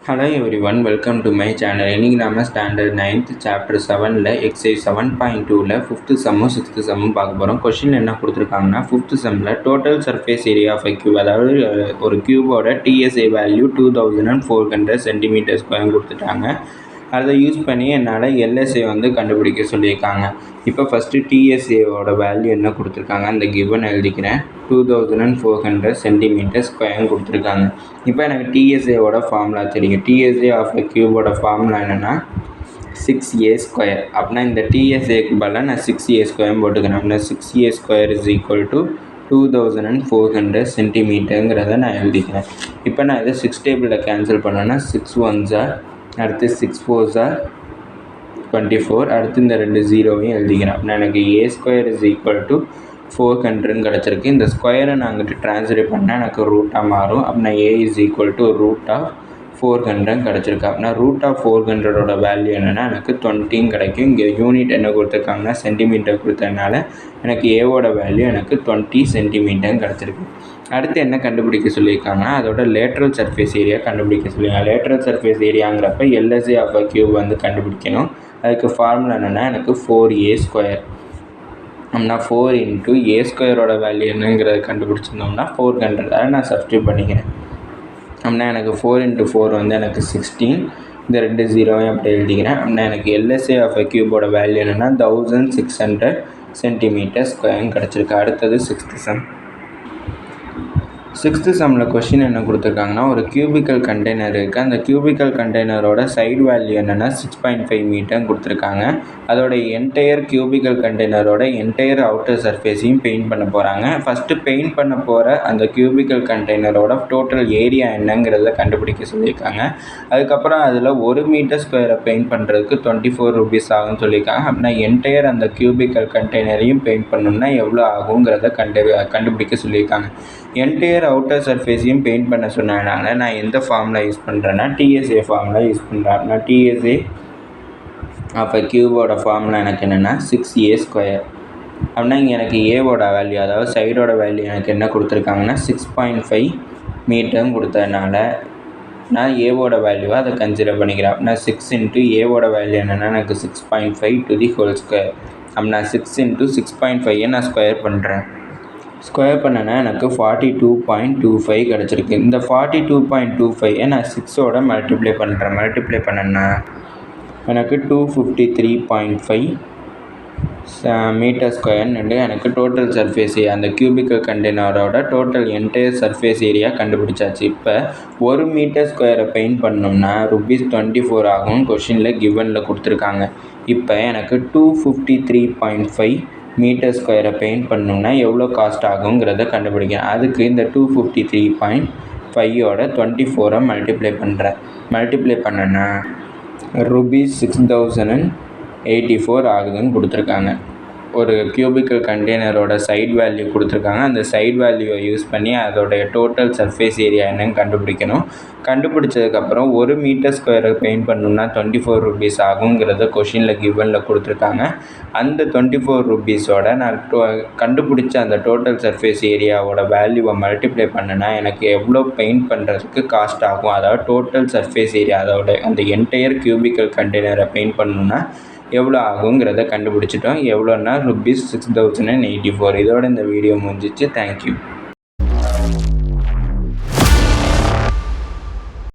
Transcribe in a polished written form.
Hello everyone, welcome to my channel. இன்னைக்கு நாம standard 9th chapter 7ல எக்ஸசைஸ் 7.2ல 5th சம்மும் 6th சம்மும் பார்க்க போகிறோம். கொஸ்டின் என்ன கொடுத்துருக்காங்கன்னா 5th சம்மில் total surface area of a cube, அதாவது ஒரு கியூபோட டிஎஸ்ஏ வேல்யூ 2400 சென்டிமீட்டர் ஸ்கொயர் கொடுத்துட்டாங்க. அதை யூஸ் பண்ணி என்னால் எல்எஸ்ஏ கண்டுபிடிக்க சொல்லியிருக்காங்க. இப்போ ஃபஸ்ட்டு டிஎஸ்ஏவோட வேல்யூ என்ன கொடுத்துருக்காங்க, அந்த கிவன் எழுதிக்கிறேன். 2400 சென்டிமீட்டர் ஸ்கொயர் கொடுத்துருக்காங்க. இப்போ எனக்கு டிஎஸ்ஏவோட ஃபார்முலா தெரியும். டிஎஸ்ஏ ஆஃப் த கியூபோட ஃபார்முலா என்னென்னா 6a ஸ்கொயர். அப்படின்னா இந்த டிஎஸ்ஏக்கு பதிலாக நான் 6a ஸ்கொயர் போட்டுக்கிறேன். அப்படின்னா 6a square is equal to 2400 சென்டிமீட்டருங்கிறத நான் எழுதிக்கிறேன். இப்போ நான் இதை 6 டேபிளில் கேன்சல் பண்ணேன்னா 6 1s are, அடுத்து 6 4s are 24, அடுத்து இந்த 2 ஜீரோவையும் எழுதிக்கிறேன். அப்படின்னா எனக்கு ஏ ஸ்கொயர் இஸ் ஈக்குவல் டு 400 கிடச்சிருக்கு. இந்த ஸ்கொயரை நான் அங்கிட்டு ட்ரான்ஸ்லேட் பண்ணால் எனக்கு ரூட்டாக மாறும். அப்படின்னா A is equal to root of 400 கிடச்சிருக்கு. அப்படின்னா ரூட் ஆஃப் 400ஓட வேல்யூ என்னென்னா எனக்கு 20 கிடைக்கும். இங்கே யூனிட் என்ன கொடுத்துருக்காங்கன்னா சென்டிமீட்டர் கொடுத்ததுனால எனக்கு ஏவோட வேல்யூ எனக்கு 20 சென்டிமீட்டர் கிடச்சிருக்கு. அடுத்து என்ன கண்டுபிடிக்க சொல்லியிருக்காங்கன்னா அதோட லேட்ரல் சர்ஃபேஸ் ஏரியா கண்டுபிடிக்க சொல்லியிருக்காங்க. லேட்ரல் சர்ஃபேஸ் ஏரியாங்கிறப்ப எல்எஸ்ஏ ஆஃப் அ கியூப் கண்டுபிடிக்கணும். அதுக்கு ஃபார்முலா என்னென்னா எனக்கு 4a ஸ்கொயர். அப்படின்னா 4 இன்ட்டு ஏ ஸ்கொயரோட வேல்யூ என்னங்கிறத கண்டுபிடிச்சிருந்தோம்னா 400, அதை நான் சப்ஸ்டியூட் பண்ணிக்கிறேன். அப்படின்னா எனக்கு 4 இன்ட்டு 4 எனக்கு 16, இந்த 2 ஜீரோவையும் அப்படி எழுதிக்கிறேன். அப்படின்னா எனக்கு எல்எஸ்ஏ ஆஃப் அ கியூபோட வேல்யூ என்னென்னா 1600 சென்டிமீட்டர் ஸ்கொயர் கிடச்சிருக்கு. அடுத்தது 6th சம். 6th சம்மில் கொஷின் என்ன கொடுத்துருக்காங்கன்னா ஒரு கியூபிக்கல் கண்டெய்னர் இருக்குது. அந்த கியூபிக்கல் கண்டெய்னரோட சைடு வேல்யூ என்னென்னா 6.5 மீட்டர் கொடுத்துருக்காங்க. அதோட என்டையர் கியூபிக்கல் கண்டெய்னரோட என்டையர் அவுட்டர் சர்ஃபேஸையும் பெயிண்ட் பண்ண போகிறாங்க. ஃபஸ்ட்டு பெயிண்ட் பண்ண போகிற அந்த கியூபிக்கல் கண்டெய்னரோட டோட்டல் ஏரியா என்னங்கிறத கண்டுபிடிக்க சொல்லியிருக்காங்க. அதுக்கப்புறம் அதில் 1 மீட்டர் ஸ்கொயரை பெயிண்ட் பண்ணுறதுக்கு 24 ரூபீஸ் ஆகும்னு சொல்லியிருக்காங்க. அப்படின்னா என்டையர் அந்த கியூபிக்கல் கண்டெய்னரையும் பெயிண்ட் பண்ணணும்னா எவ்வளோ ஆகுங்கிறத கண்டுபிடிக்க சொல்லியிருக்காங்க. என்டையர் அவுட்டர் சர்ஃபேஸையும் பெயிண்ட் பண்ண சொன்னதுனால நான் எந்த ஃபார்முலா யூஸ் பண்ணுறேன்னா டிஎஸ்ஏ ஃபார்முலா யூஸ் பண்ணுறேன். நான் டிஎஸ்ஏ ஆஃப் அ கியூபோட ஃபார்முலா எனக்கு என்னென்னா 6a ஸ்கொயர். அப்படின்னா இங்கே எனக்கு ஏவோட வேல்யூ, அதாவது சைடோட வேல்யூ எனக்கு என்ன கொடுத்துருக்காங்கன்னா 6.5 மீட்டர்னு கொடுத்ததுனால நான் ஏவோட வேல்யூவை அதை கன்சிடர் பண்ணிக்கிறேன். அப்படின்னா 6 இன்ட்டு ஏவோட வேல்யூ என்னென்னா எனக்கு 6.5 டு தி ஹோல் ஸ்கொயர். அப்படின்னா 6 இன்ட்டு 6.5 நான் ஸ்கொயர் பண்ணுறேன். ஸ்கொயர் பண்ணனா எனக்கு 42.25 கிடச்சிருக்கு. இந்த 42.25 நான் 6ஓட மல்டிப்ளை பண்ணுறேன். மல்டிப்ளை பண்ணேன்னா எனக்கு 253.5 மீட்டர் ஸ்கொயர்னு எனக்கு டோட்டல் சர்ஃபேஸ் ஏரியா, அந்த கியூபிக்கல் கண்டெய்னரோட டோட்டல் என்டையர் சர்ஃபேஸ் ஏரியா கண்டுபிடிச்சாச்சு. இப்போ 1 மீட்டர் ஸ்கொயரை பெயிண்ட் பண்ணோம்னா ₹24 ஆகும். கொஷினில் கிவனில் கொடுத்துருக்காங்க. இப்போ எனக்கு 253.5 மீட்டர் ஸ்கொயரை பெயிண்ட் பண்ணணும்னா எவ்வளோ காஸ்ட் ஆகுங்கிறத கண்டுபிடிக்கிறேன். அதுக்கு இந்த 253.5ஓட 24 மல்டிப்ளை பண்ணுறேன். மல்டிப்ளை பண்ணேன்னா ₹6084 ஆகுதுன்னு கொடுத்துருக்காங்க. ஒரு கியூபிக்கல் கண்டெய்னரோட சைட் வேல்யூ கொடுத்துருக்காங்க. அந்த சைட் வேல்யூவை யூஸ் பண்ணி அதோடைய டோட்டல் சர்ஃபேஸ் ஏரியா என்னன்னு கண்டுபிடிக்கணும். கண்டுபிடிச்சதுக்கப்புறம் 1 மீட்டர் ஸ்கொயரை பெயிண்ட் பண்ணணும்னா ₹24 ஆகுங்கிறத கொஷினில் கிவனில் கொடுத்துருக்காங்க. அந்த ₹24ஓட நான் கண்டுபிடிச்ச அந்த டோட்டல் சர்ஃபேஸ் ஏரியாவோட வேல்யூவை மல்டிப்ளை பண்ணேன்னா எனக்கு எவ்வளோ பெயிண்ட் பண்ணுறதுக்கு காஸ்ட் ஆகும், அதாவது டோட்டல் சர்ஃபேஸ் ஏரியா அதோட அந்த என்டையர் கியூபிக்கல் கண்டெய்னரை பெயிண்ட் பண்ணணுன்னா எவ்வளோ ஆகுங்கிறத கண்டுபிடிச்சிட்டோம். எவ்வளோன்னா ₹6084. இதோட இந்த வீடியோ முடிஞ்சிச்சு. தேங்க்யூ.